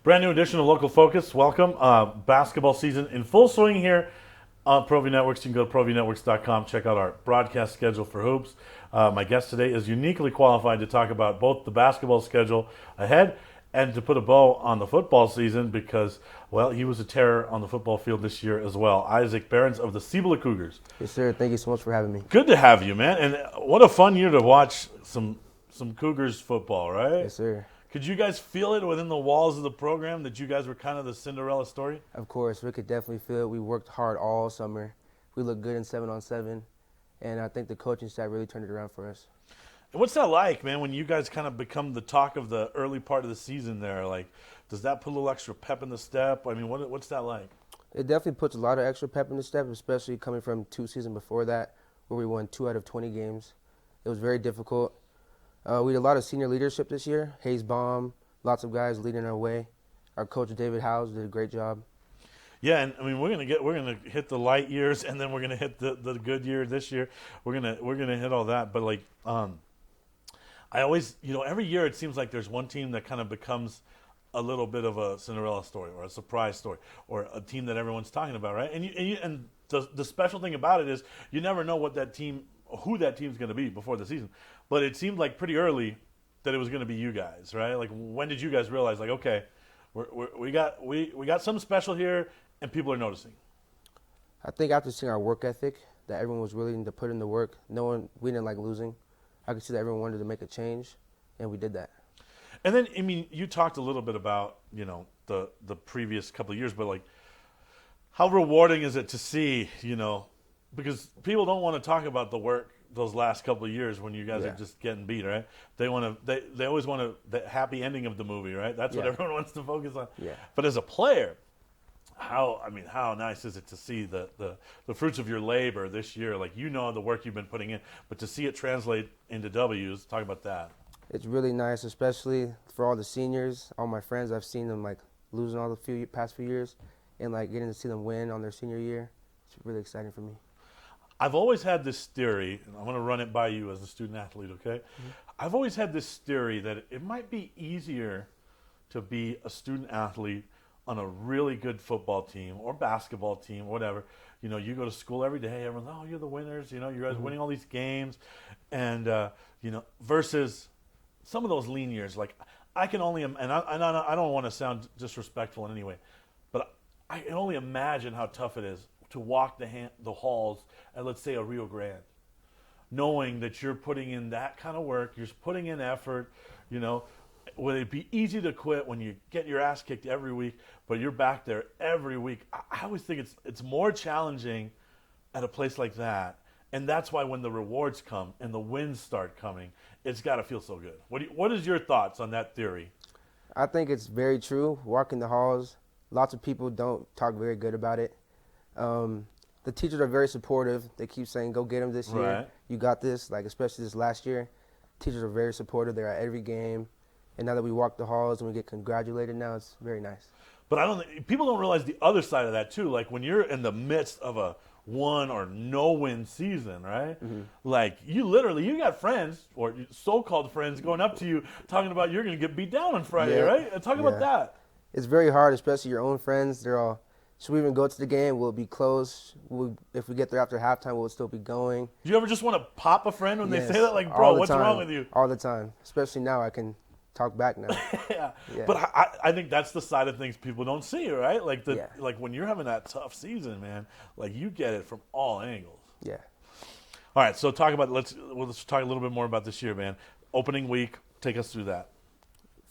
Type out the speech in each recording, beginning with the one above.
Brand new edition of Local Focus. Welcome. Basketball season in full swing here on ProView Networks. You can go to ProViewNetworks.com. Check out our broadcast schedule for hoops. My guest today is uniquely qualified to talk about both the basketball schedule ahead and to put a bow on the football season because, well, he was a terror on the football field this year as well. Isaac Behrens of the Cibola Cougars. Yes, sir. Thank you so much for having me. Good to have you, man. And what a fun year to watch some Cougars football, right? Yes, sir. Could you guys feel it within the walls of the program that you guys were kind of the Cinderella story? Of course, we could definitely feel it. We worked hard all summer. We looked good in 7-on-7, and I think the coaching staff really turned it around for us. And what's that like, man, when you guys kind of become the talk of the early part of the season there? Like, does that put a little extra pep in the step? I mean, what's that like? It definitely puts a lot of extra pep in the step, especially coming from 2 seasons before that, where we won 2 out of 20 games. It was very difficult. We had a lot of senior leadership this year. Hayes Baum, lots of guys leading our way. Our coach David Howes did a great job. Yeah, and I mean we're gonna hit the light years, and then we're gonna hit the good year this year. We're gonna hit all that. But like, I always, every year it seems like there's one team that kind of becomes a little bit of a Cinderella story or a surprise story or a team that everyone's talking about, right? And the special thing about it is you never know who that team's going to be before the season. But it seemed like pretty early that it was going to be you guys, right? Like, when did you guys realize, like, okay, we got something special here, and people are noticing? I think after seeing our work ethic, that everyone was willing to put in the work. We didn't like losing. I could see that everyone wanted to make a change, and we did that. And then, I mean, you talked a little bit about, the previous couple of years, but like, how rewarding is it to see, because people don't want to talk about the work those last couple of years when you guys are just getting beat, right? They always want the happy ending of the movie, right? That's what everyone wants to focus on. Yeah. But as a player, how nice is it to see the fruits of your labor this year? Like, the work you've been putting in, but to see it translate into W's, talk about that. It's really nice, especially for all the seniors, all my friends. I've seen them like losing all the past few years, and like getting to see them win on their senior year. It's really exciting for me. I've always had this theory, and I'm going to run it by you as a student athlete, okay? Mm-hmm. I've always had this theory that it might be easier to be a student athlete on a really good football team or basketball team or whatever. You go to school every day, everyone's, oh, you're the winners, you guys are winning all these games. And, versus some of those lean years, like I can only, and I don't want to sound disrespectful in any way, but I can only imagine how tough it is to walk the halls at, let's say, a Rio Grande, knowing that you're putting in that kind of work, you're putting in effort, would it be easy to quit when you get your ass kicked every week, but you're back there every week? I always think it's more challenging at a place like that, and that's why when the rewards come and the wins start coming, it's got to feel so good. What is your thoughts on that theory? I think it's very true. Walking the halls, lots of people don't talk very good about it. The teachers are very supportive. They keep saying, go get them this year. Right. You got this, like especially this last year. Teachers are very supportive. They're at every game. And now that we walk the halls and we get congratulated now, it's very nice. But people don't realize the other side of that too. Like when you're in the midst of a one or no win season, right? Mm-hmm. Like you got friends or so-called friends going up to you talking about you're going to get beat down on Friday, right? Talk about that. It's very hard, especially your own friends. They're all, should we even go to the game? Will it be close? If we get there after halftime, will it still be going? Do you ever just want to pop a friend when they say that? Like, bro, what's wrong with you? All the time. Especially now, I can talk back now. Yeah. But I think that's the side of things people don't see, right? Like like when you're having that tough season, man, like you get it from all angles. Yeah. All right, so let's talk a little bit more about this year, man. Opening week, take us through that.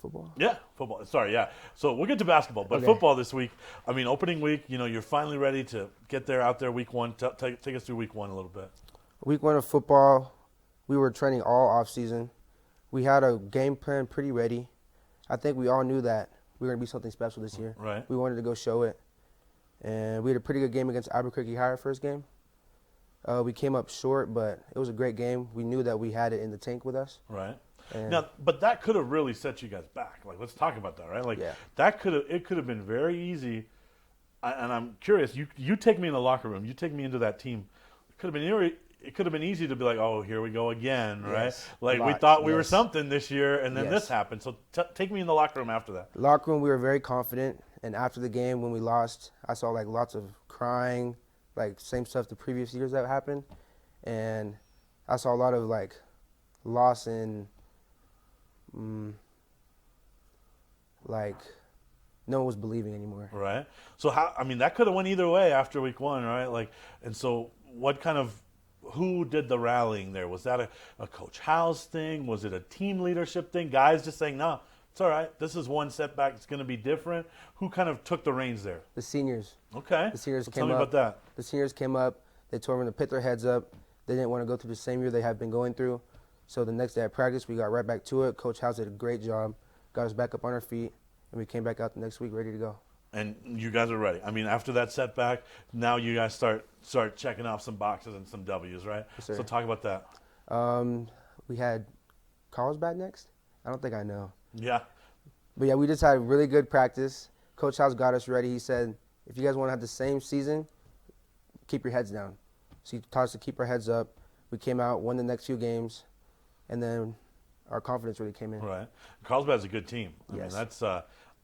Football? Yeah, football. Sorry, yeah. So we'll get to basketball, but football this week. I mean, opening week, you're finally ready to get out there week one. Take us through week one a little bit. Week one of football, we were training all off season. We had a game plan pretty ready. I think we all knew that we were going to be something special this year. Right. We wanted to go show it. And we had a pretty good game against Albuquerque High our first game. We came up short, but it was a great game. We knew that we had it in the tank with us. Right. Now, but that could have really set you guys back. Like, let's talk about that, right? Like, it could have been very easy. And I'm curious. You take me in the locker room. You take me into that team. It could have been it could have been easy to be like, oh, here we go again, right? Yes. Like we Lots, thought we were yes. something this year, and then Yes. this happened. So take me in the locker room after that. Locker room, we were very confident, and after the game when we lost, I saw like lots of crying, like same stuff the previous years that happened, and I saw a lot of like loss in, like no one was believing anymore. Right. So that could have went either way after week 1, right? Like, and so who did the rallying there? Was that a Coach House thing? Was it a team leadership thing? Guys just saying, no, it's all right. This is one setback. It's going to be different. Who kind of took the reins there? The seniors. Okay. The seniors So came tell me up. about that. The seniors came up. They told them to put their heads up. They didn't want to go through the same year they had been going through. So the next day at practice, we got right back to it. Coach House did a great job, got us back up on our feet, and we came back out the next week ready to go. And you guys are ready. I mean, after that setback, now you guys start checking off some boxes and some W's, right? Yes, sir. So talk about that. We had Carlsbad next. I don't think I know. Yeah. But yeah, we just had really good practice. Coach House got us ready. He said, if you guys want to have the same season, keep your heads down. So he taught us to keep our heads up. We came out, won the next few games, and then our confidence really came in. Right. Carlsbad's a good team. I Yes. mean, that's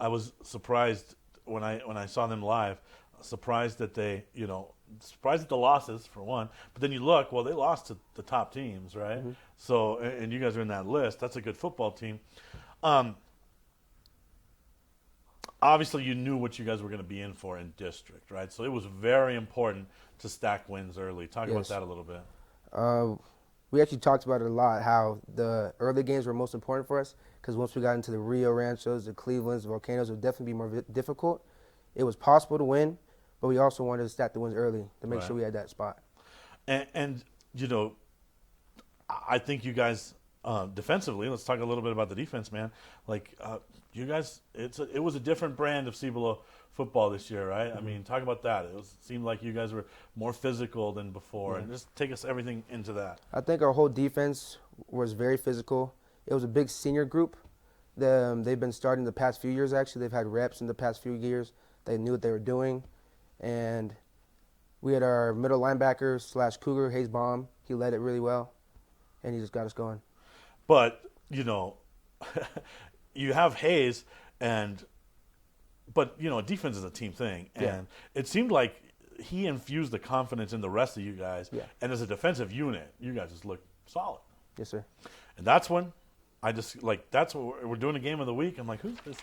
I was surprised when I saw them live. Surprised that surprised at the losses for one, but then you look, well, they lost to the top teams, right? Mm-hmm. So, and you guys are in that list. That's a good football team. Obviously, you knew what you guys were going to be in for in district, right? So it was very important to stack wins early. Talk about Yes. that a little bit. We actually talked about it a lot, how the early games were most important for us, because once we got into the Rio Ranchos, the Clevelands, the Volcanoes, it would definitely be more difficult. It was possible to win, but we also wanted to stack the wins early to make Right. sure we had that spot. And I think you guys defensively. Let's talk a little bit about the defense, man. Like you guys, it was a different brand of Cibolo football this year, right? Mm-hmm. I mean, talk about that. It seemed like you guys were more physical than before, and just take us everything into that. I think our whole defense was very physical. It was a big senior group. They've been starting the past few years, actually. They've had reps in the past few years. They knew what they were doing. And we had our middle linebacker / Cougar, Hayes Baum. He led it really well, and he just got us going. But you have Hayes, but defense is a team thing, and Yeah. it seemed like he infused the confidence in the rest of you guys. Yeah. And as a defensive unit, you guys just looked solid. Yes, sir. And that's when I just that's what we're doing a game of the week. I'm like, who's this?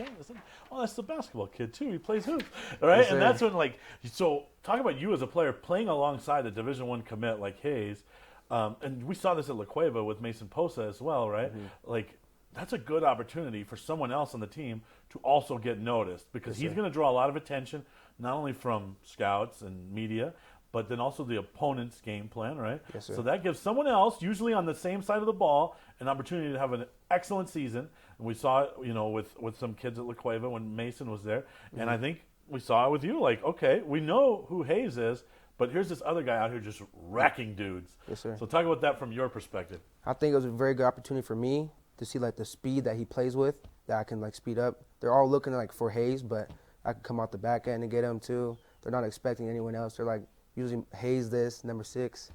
Oh, that's the basketball kid too. He plays hoops, all right? Yes, And sir. that's when so talk about you as a player playing alongside a Division I commit like Hayes, and we saw this at La Cueva with Mason Posa as well, right? Mm-hmm. Like that's a good opportunity for someone else on the team to also get noticed because Yes, he's sir. going to draw a lot of attention, not only from scouts and media, but then also the opponent's game plan, right? Yes, sir. So that gives someone else, usually on the same side of the ball, an opportunity to have an excellent season. And we saw it, with some kids at La Cueva when Mason was there. And I think we saw it with you. Like, okay, we know who Hayes is, but here's this other guy out here just wrecking dudes. Yes, sir. So talk about that from your perspective. I think it was a very good opportunity for me to see the speed that he plays with, that I can speed up. They're all looking for Hayes, but I can come out the back end and get him too. They're not expecting anyone else. They're usually Hayes this, number 6.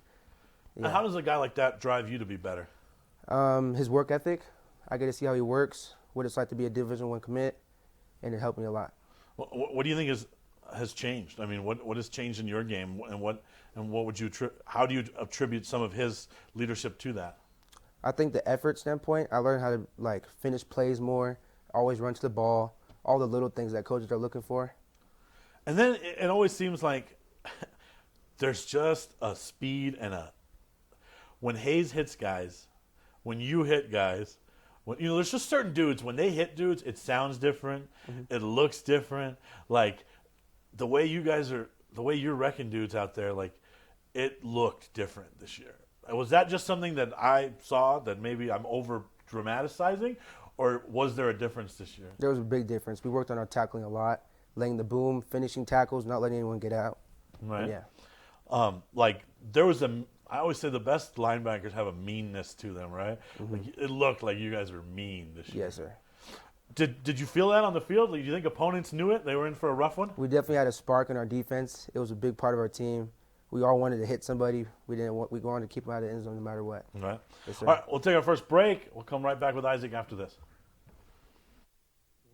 And how does a guy like that drive you to be better? His work ethic. I get to see how he works, what it's like to be a Division I commit, and it helped me a lot. What do you think has changed? I mean, what has changed in your game, and what would you how do you attribute some of his leadership to that? I think the effort standpoint, I learned how to finish plays more, always run to the ball, all the little things that coaches are looking for. And then it always seems like there's just a speed and when Hayes hits guys, when you hit guys, there's just certain dudes, when they hit dudes, it sounds different, it looks different. Like the way you're wrecking dudes out there, it looked different this year. Was that just something that I saw that maybe I'm over dramatizing, or was there a difference this year? There was a big difference. We worked on our tackling a lot, laying the boom, finishing tackles, not letting anyone get out. Right. Yeah. There was I always say the best linebackers have a meanness to them, right? It looked like you guys were mean this year. Yes, sir. Did you feel that on the field? Do you think opponents knew it? They were in for a rough one? We definitely had a spark in our defense. It was a big part of our team. we all wanted to hit somebody. We wanted to keep them out of the end zone no matter what. All right. Yes, sir. All right, we'll take our first break. We'll come right back with Isaac after this.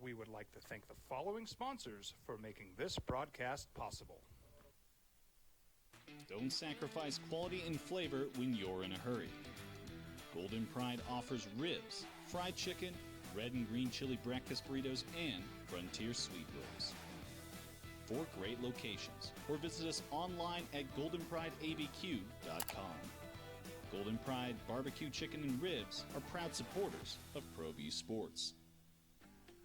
We would like to thank the following sponsors for making this broadcast possible. Don't sacrifice quality and flavor when you're in a hurry. Golden Pride offers ribs, fried chicken, red and green chili breakfast burritos, and Frontier sweet rolls. 4 great locations, or visit us online at goldenprideabq.com. Golden Pride Barbecue Chicken and Ribs are proud supporters of ProView Sports.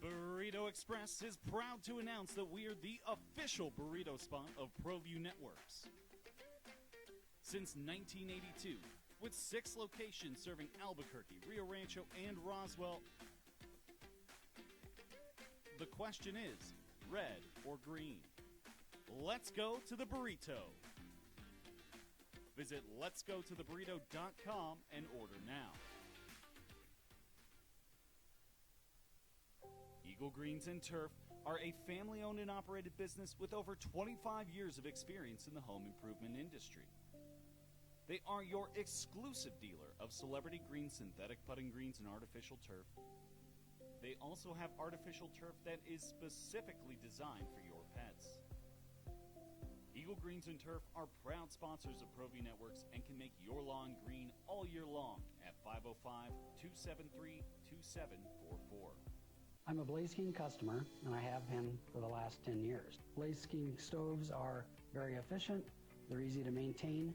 Burrito Express is proud to announce that we are the official burrito spot of ProView Networks. Since 1982, with 6 locations serving Albuquerque, Rio Rancho, and Roswell, the question is, red or green? Let's go to the burrito. Visit letsgototheburrito.com and order now. Eagle Greens and Turf are a family-owned and operated business with over 25 years of experience in the home improvement industry. They are your exclusive dealer of celebrity green, synthetic putting greens, and artificial turf. They also have artificial turf that is specifically designed for your pets. Eagle Greens and Turf are proud sponsors of ProView Networks and can make your lawn green all year long at 505-273-2744. I'm a Blaze King customer, and I have been for the last 10 years. Blaze King stoves are very efficient, they're easy to maintain,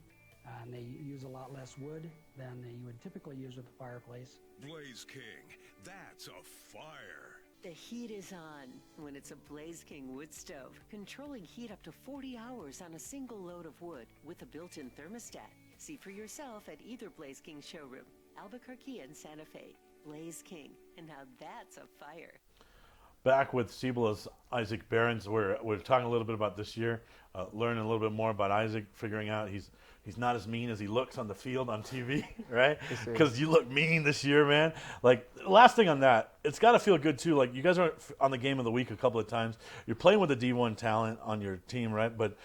and they use a lot less wood than you would typically use with a fireplace. Blaze King, that's a fire. The heat is on when it's a Blaze King wood stove, controlling heat up to 40 hours on a single load of wood with a built-in thermostat. See for yourself at either Blaze King showroom, Albuquerque and Santa Fe. Blaze King, and now that's a fire. Back with Cibola's Isaac Behrens. We're talking a little bit about this year, learning a little bit more about Isaac, figuring out he's not as mean as he looks on the field on TV, right? Because you look mean this year, man. Like, last thing on that, it's got to feel good too. Like, you guys are on the Game of the Week a couple of times. You're playing with the D1 talent on your team, right? But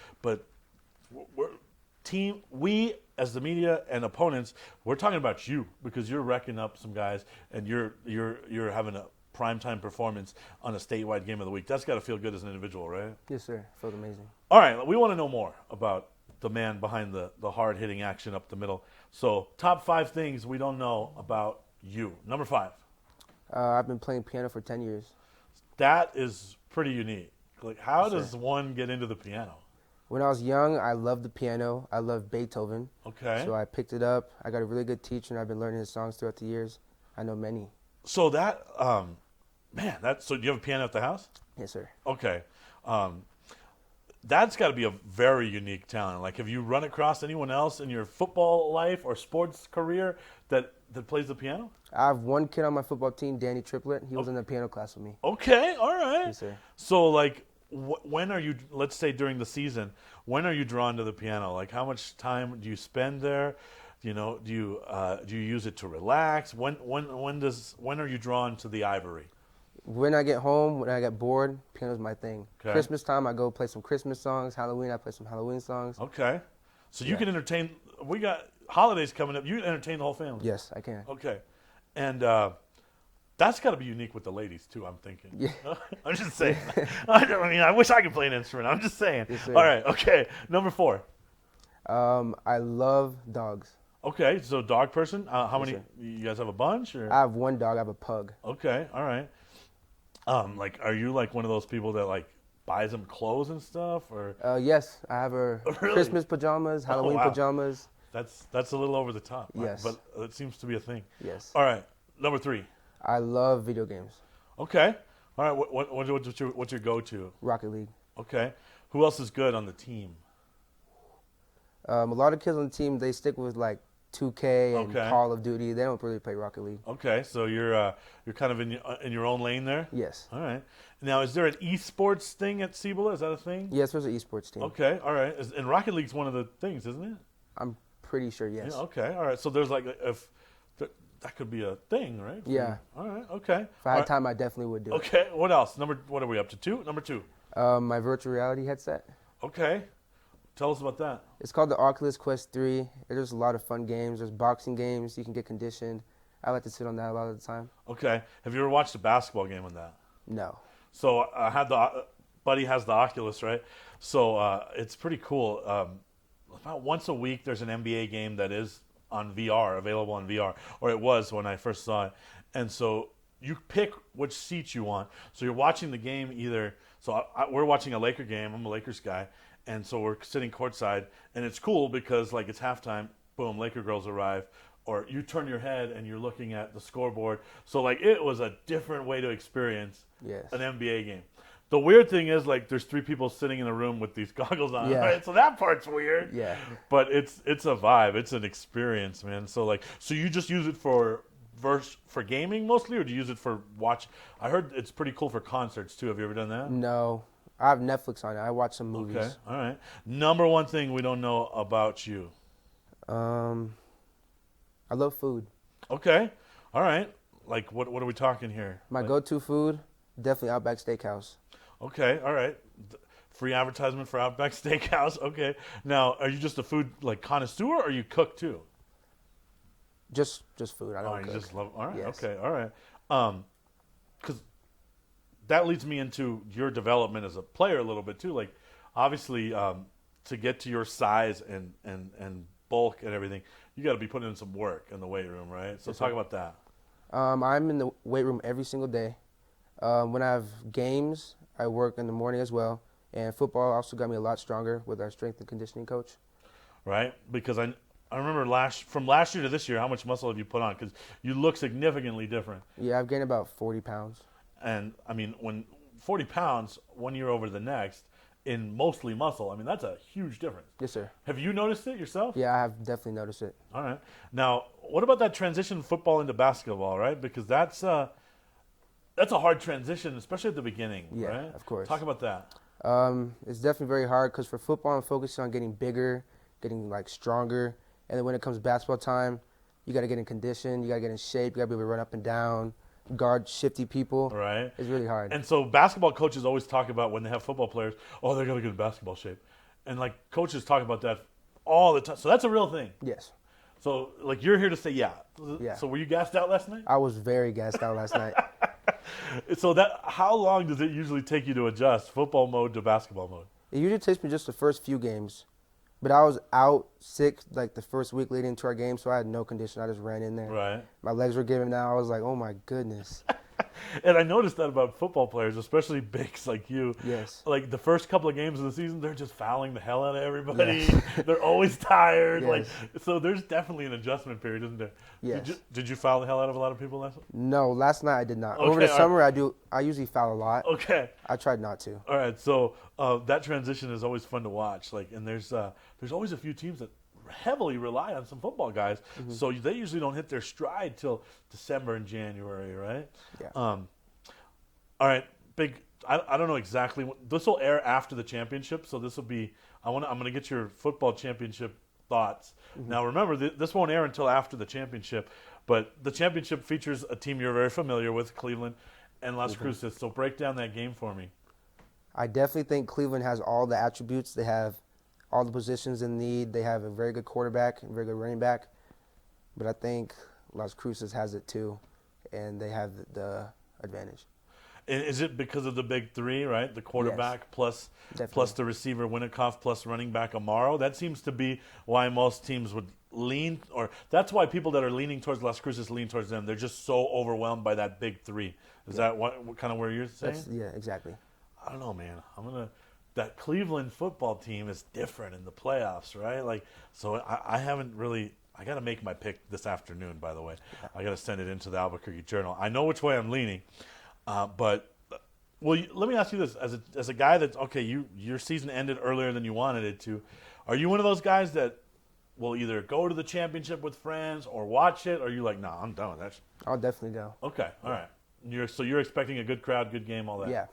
we as the media and opponents, we're talking about you because you're wrecking up some guys and you're having a primetime performance on a statewide Game of the Week. That's got to feel good as an individual, right? Yes, sir. Felt amazing. All right, we want to know more about the man behind the hard-hitting action up the middle. So, top 5 things we don't know about you. Number 5. I've been playing piano for 10 years. That is pretty unique. Like, how does one get into the piano? When I was young, I loved the piano. I loved Beethoven. Okay. So I picked it up. I got a really good teacher, and I've been learning his songs throughout the years. I know many. So that, so do you have a piano at the house? Yes, sir. Okay. That's got to be a very unique talent. Like, have you run across anyone else in your football life or sports career that plays the piano? I have one kid on my football team, Danny Triplett. He was in the piano class with me. Okay, all right. Yes, sir. So, like, when are you, let's say during the season, when are you drawn to the piano? Like, how much time do you spend there? You know, do you use it to relax? When are you drawn to the ivory? When I get home, when I get bored, piano's my thing. Okay. Christmas time, I go play some Christmas songs. Halloween, I play some Halloween songs. Okay. So you can entertain, we got holidays coming up. You can entertain the whole family. Yes, I can. Okay. And that's got to be unique with the ladies, too, I'm thinking. Yeah. I'm just saying. I mean, I wish I could play an instrument. I'm just saying. Yes, sir. All right. Okay. Number 4. I love dogs. Okay. So dog person. How Yes, many? sir. You guys have a bunch? Or? I have one dog. I have a pug. Okay. All right. Like, are you like one of those people that like buys them clothes and stuff, or? Yes, I have her Really? Christmas pajamas, Halloween wow. pajamas. That's a little over the top. Yes. But it seems to be a thing. Yes. All right. Number 3. I love video games. Okay. All right. What's your go-to? Rocket League. Okay. Who else is good on the team? A lot of kids on the team, they stick with like 2K and Okay. Call of Duty. They don't really play Rocket League. Okay. So you're kind of in your own lane there. Yes. All right. Now, is there an esports thing at Cibola? Is that a thing? Yes, there's an esports team. Okay. All right. And Rocket League's one of the things, isn't it? I'm pretty sure, yes. Yeah, okay. All right. So there's like that could be a thing, right? Yeah. All right. Okay. If I had time, I definitely would do Okay. What else? What are we up to? 2? Number 2. it. My virtual reality headset. Okay. Tell us about that. It's called the Oculus Quest 3. There's a lot of fun games. There's boxing games. You can get conditioned. I like to sit on that a lot of the time. Okay. Have you ever watched a basketball game on that? No. So I had Buddy has the Oculus, right? So it's pretty cool. About once a week, there's an NBA game that is on VR, available on VR, or it was when I first saw it. And so you pick which seats you want. So you're watching the game either. So we're watching a Laker game. I'm a Lakers guy. And so we're sitting courtside. And it's cool because, like, it's halftime. Boom, Laker girls arrive. Or you turn your head and you're looking at the scoreboard. So, like, it was a different way to experience an NBA game. The weird thing is, like, there's 3 people sitting in a room with these goggles on, right? So that part's weird. Yeah. But it's a vibe. It's an experience, man. So you just use it for gaming mostly, or do you use it for watch? I heard it's pretty cool for concerts too. Have you ever done that? No. I have Netflix on it. I watch some movies. Okay. All right. Number one thing we don't know about you. I love food. Okay. All right. Like, what are we talking here? My go-to food, definitely Outback Steakhouse. Okay. All right. Free advertisement for Outback Steakhouse. Okay. Now, are you just a food like connoisseur, or you cook too? Just food. I don't cook. You just love. All right. Yes. Okay. All right. Because that leads me into your development as a player a little bit too. Like, obviously, to get to your size and bulk and everything, you got to be putting in some work in the weight room, right? So talk about that. I'm in the weight room every single day. When I have games, I work in the morning as well. And football also got me a lot stronger with our strength and conditioning coach. Right? Because I remember from last year to this year, how much muscle have you put on? Because you look significantly different. Yeah, I've gained about 40 pounds. And, I mean, when 40 pounds, 1 year over the next, in mostly muscle, I mean, that's a huge difference. Yes, sir. Have you noticed it yourself? Yeah, I have definitely noticed it. All right. Now, what about that transition from football into basketball, right? Because that's a hard transition, especially at the beginning, right? Yeah, of course. Talk about that. It's definitely very hard because for football, I'm focusing on getting bigger, getting, like, stronger. And then when it comes to basketball time, you got to get in condition, you got to get in shape, you got to be able to run up and down, guard shifty people. Right. It's really hard. And so basketball coaches always talk about when they have football players, oh, they got to get in basketball shape. And, like, coaches talk about that all the time. So that's a real thing. Yes. So, like, you're here to say yeah. Yeah. So were you gassed out last night? I was very gassed out last night. So how long does it usually take you to adjust football mode to basketball mode? It usually takes me just the first few games. But I was out sick like the first week leading into our game, so I had no condition. I just ran in there. Right. My legs were giving out. I was like, oh, my goodness. And I noticed that about football players, especially bigs like you. Yes. Like the first couple of games of the season, they're just fouling the hell out of everybody. Yeah. They're always tired. Yes. Like, so there's definitely an adjustment period, isn't there? Yes. Did you foul the hell out of a lot of people last night? No, last night I did not. Okay, Over the all summer, I usually foul a lot. Okay. I tried not to. All right. So that transition is always fun to watch. Like, and there's always a few teams that heavily rely on some football guys. Mm-hmm. So they usually don't hit their stride till December and January, right? Yeah. All right, big. I don't know exactly. This will air after the championship, so this will be. I'm gonna get your football championship thoughts. Mm-hmm. Now, remember, this won't air until after the championship, but the championship features a team you're very familiar with, Cleveland and Las Cruces. So break down that game for me. I definitely think Cleveland has all the attributes. They have all the positions in need. They have a very good quarterback and very good running back. But I think Las Cruces has it too, and they have the advantage. And is it because of the big three, right? The quarterback plus the receiver Winnikoff plus running back Amaro? That seems to be why most teams would lean, or that's why people that are leaning towards Las Cruces lean towards them. They're just so overwhelmed by that big three. Is that what kind of where you're saying? Yeah, exactly. I don't know, man. That Cleveland football team is different in the playoffs, right? Like, so I haven't really. I got to make my pick this afternoon. By the way, I got to send it into the Albuquerque Journal. I know which way I'm leaning. But let me ask you this: as a guy that's your season ended earlier than you wanted it to. Are you one of those guys that will either go to the championship with friends or watch it, or are you like, nah, I'm done with that? I'll definitely go. Okay, all right. You're expecting a good crowd, good game, all that. Yeah.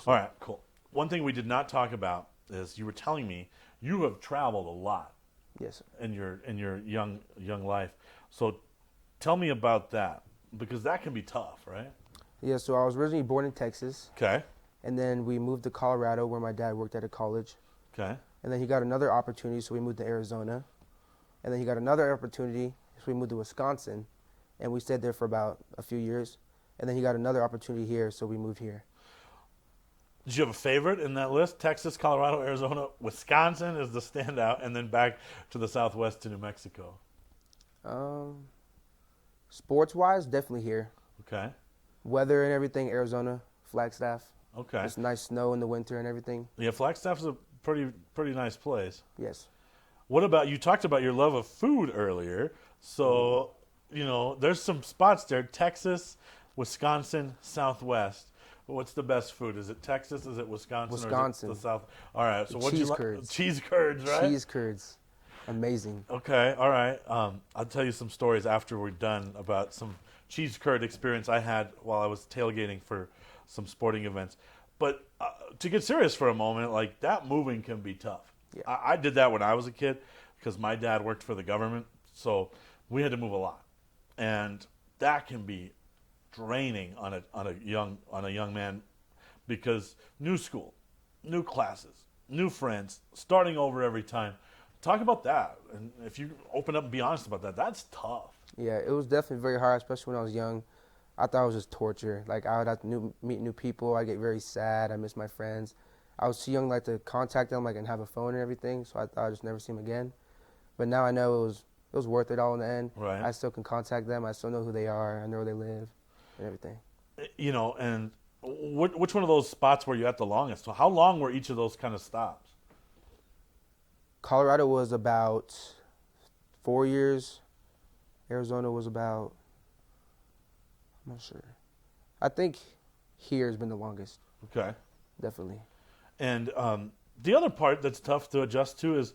All right, cool. One thing we did not talk about is you were telling me you have traveled a lot. Yes, sir. In your young life. So tell me about that, because that can be tough, right? Yeah, so I was originally born in Texas. Okay. And then we moved to Colorado where my dad worked at a college. Okay. And then he got another opportunity, so we moved to Arizona. And then he got another opportunity, so we moved to Wisconsin. And we stayed there for about a few years. And then he got another opportunity here, so we moved here. Did you have a favorite in that list? Texas, Colorado, Arizona, Wisconsin is the standout, and then back to the Southwest to New Mexico. Sports-wise, definitely here. Okay. Weather and everything, Arizona, Flagstaff. Okay. It's nice snow in the winter and everything. Yeah, Flagstaff's a pretty nice place. Yes. What about, you talked about your love of food earlier, so, there's some spots there, Texas, Wisconsin, Southwest. What's the best food? Is it Texas? Is it Wisconsin? Wisconsin. Or is it the South? All right. So what do you like? Curds. Cheese curds, right? Cheese curds. Amazing. Okay. All right. I'll tell you some stories after we're done about some cheese curd experience I had while I was tailgating for some sporting events. But to get serious for a moment, like that moving can be tough. Yeah. I did that when I was a kid because my dad worked for the government, so we had to move a lot, and that can be draining on a young man because new school, new classes, new friends, starting over every time. Talk about that, and if you open up and be honest about that, that's tough. Yeah, it was definitely very hard, especially when I was young. I thought it was just torture. Like, I would have to meet new people. I get very sad. I miss my friends. I was too young like to contact them and have a phone and everything, so I thought I'd just never see them again. But now I know it was worth it all in the end. Right. I still can contact them. I still know who they are. I know where they live and everything. And which one of those spots were you at the longest? So how long were each of those kind of stops? Colorado was about 4 years. Arizona was about, I'm not sure. I think here has been the longest. Okay. Definitely. And the other part that's tough to adjust to is,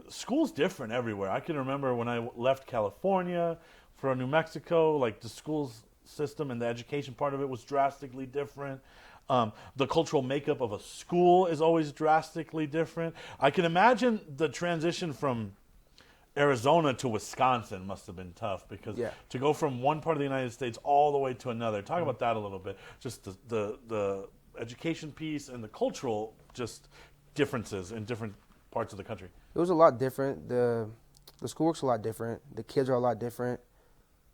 school's different everywhere. I can remember when I left California for New Mexico, like the school's system and the education part of it was drastically different. The cultural makeup of a school is always drastically different. I can imagine the transition from Arizona to Wisconsin must have been tough because to go from one part of the United States all the way to another. Talk about that a little bit. Just the education piece and the cultural just differences in different parts of the country. It was a lot different. The schoolwork's a lot different. The kids are a lot different.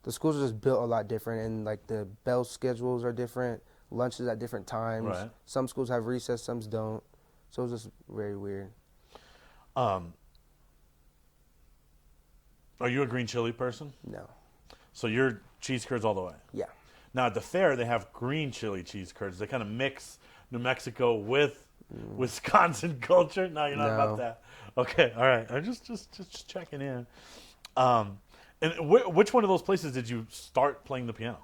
The schools are just built a lot different, and like the bell schedules are different. Lunches at different times. Right. Some schools have recess, some don't. So it was just very weird. Are you a green chili person? No. So you're cheese curds all the way? Yeah. Now at the fair, they have green chili cheese curds. They kind of mix New Mexico with Wisconsin culture. No, you're not about that. Okay, all right. I'm just checking in. And which one of those places did you start playing the piano?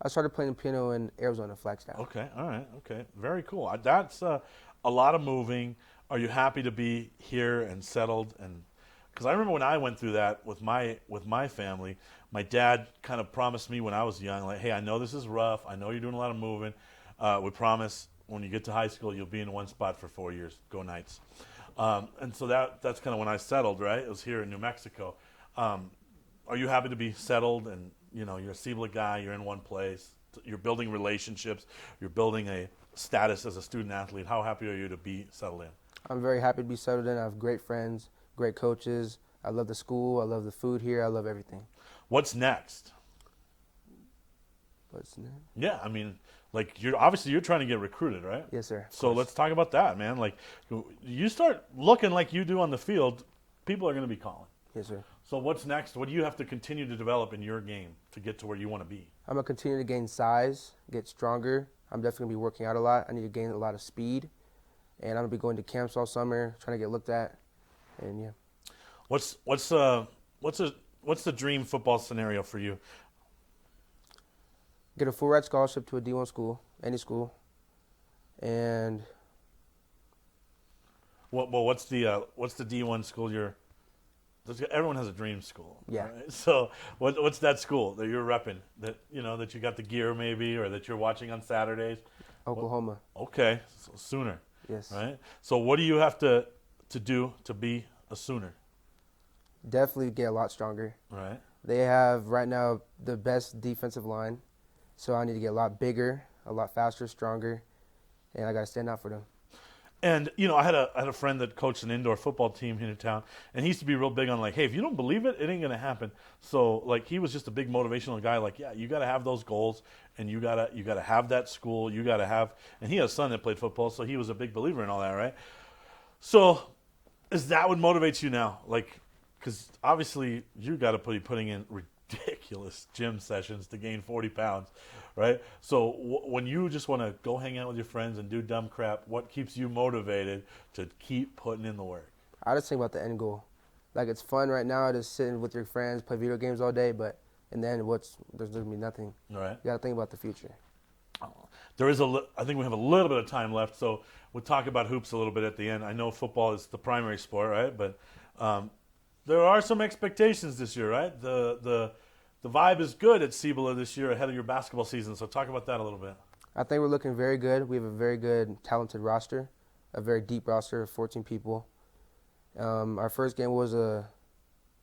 I started playing the piano in Arizona, Flagstaff. Okay, all right, okay. Very cool. That's a lot of moving. Are you happy to be here and settled? And because I remember when I went through that with my family, my dad kind of promised me when I was young, like, hey, I know this is rough. I know you're doing a lot of moving. We promise when you get to high school, you'll be in one spot for 4 years. Go Knights. And so that's kind of when I settled, right? It was here in New Mexico. Are you happy to be settled and, you're a Cibola guy, you're in one place, you're building relationships, you're building a status as a student athlete. How happy are you to be settled in? I'm very happy to be settled in. I have great friends, great coaches. I love the school. I love the food here. I love everything. What's next? Yeah, you're trying to get recruited, right? Yes, sir. So let's talk about that, man. Like, you start looking like you do on the field, people are going to be calling. Yes, sir. So what's next? What do you have to continue to develop in your game to get to where you want to be? I'm going to continue to gain size, get stronger. I'm definitely going to be working out a lot. I need to gain a lot of speed. And I'm going to be going to camps all summer, trying to get looked at. And, yeah. What's the dream football scenario for you? Get a full ride scholarship to a D1 school, any school. And what's the D1 school you're? Everyone has a dream school. Yeah. Right? So what's that school that you're repping? That that you got the gear maybe, or that you're watching on Saturdays? Oklahoma. Okay, so Sooner. Yes. Right. So what do you have to do to be a Sooner? Definitely get a lot stronger. Right. They have right now the best defensive line, so I need to get a lot bigger, a lot faster, stronger, and I got to stand out for them. And, you know, I had a friend that coached an indoor football team here in town, and he used to be real big on, like, hey, if you don't believe it, it ain't going to happen. So, like, he was just a big motivational guy, like, yeah, you got to have those goals, and you got to have that school, you got to have, and he had a son that played football, so he was a big believer in all that, right? So, is that what motivates you now? Like, because obviously you got to be putting in ridiculous gym sessions to gain 40 pounds, right? So when you just want to go hang out with your friends and do dumb crap, what keeps you motivated to keep putting in the work? I just think about the end goal. Like, it's fun right now to sit with your friends, play video games all day, but in the end, there's going to be nothing. All right. You got to think about the future. There is I think we have a little bit of time left, so we'll talk about hoops a little bit at the end. I know football is the primary sport, right? But there are some expectations this year, right? The vibe is good at Cibola this year ahead of your basketball season, so talk about that a little bit. I think we're looking very good. We have a very good, talented roster, a very deep roster of 14 people. Our first game was a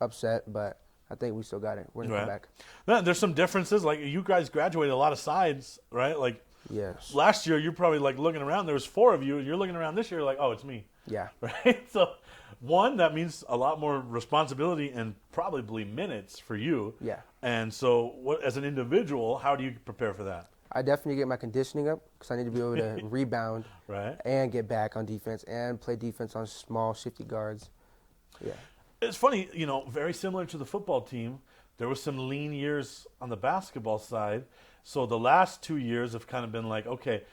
upset, but I think we still got it. We're going to come back. Now, there's some differences. Like, you guys graduated a lot of sides, right? Like, yes. Last year, you're probably, like, looking around. There was 4 of you, and you're looking around this year like, oh, it's me. Yeah. Right? So, one, that means a lot more responsibility and probably minutes for you. Yeah. And so, as an individual, how do you prepare for that? I definitely get my conditioning up because I need to be able to rebound right, and get back on defense and play defense on small, shifty guards. Yeah. It's funny, you know, very similar to the football team. There was some lean years on the basketball side. So the last 2 years have kind of been like, okay,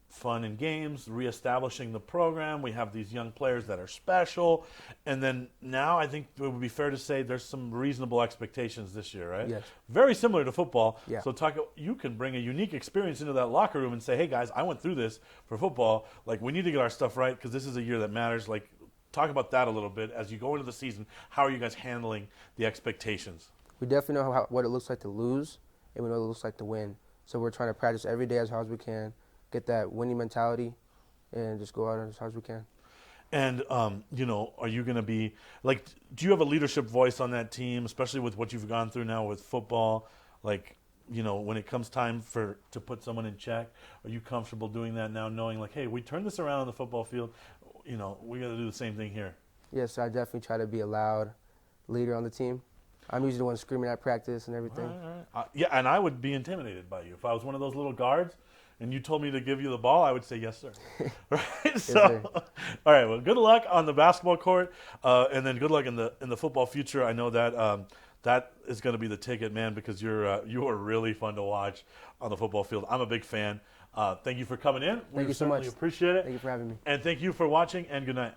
fun and games, reestablishing the program. We have these young players that are special. And then now I think it would be fair to say there's some reasonable expectations this year, right? Yes. Very similar to football. Yeah. So you can bring a unique experience into that locker room and say, hey, guys, I went through this for football. Like, we need to get our stuff right because this is a year that matters. Like, talk about that a little bit. As you go into the season, how are you guys handling the expectations? We definitely know what it looks like to lose, and we know what it looks like to win. So we're trying to practice every day as hard as we can, get that winning mentality, and just go out as hard as we can. And, you know, are you going to be, like, do you have a leadership voice on that team, especially with what you've gone through now with football? Like, you know, when it comes time to put someone in check, are you comfortable doing that now, knowing, like, hey, we turned this around on the football field, you know, we got to do the same thing here? Yes, I definitely try to be a loud leader on the team. I'm usually the one screaming at practice and everything. All right. Yeah, and I would be intimidated by you. If I was one of those little guards and you told me to give you the ball, I would say, yes, sir. Right? So, all right, well, good luck on the basketball court, and then good luck in the football future. I know that that is going to be the ticket, man, because you are really fun to watch on the football field. I'm a big fan. Thank you for coming in. Thank you so much. We appreciate it. Thank you for having me. And thank you for watching, and good night.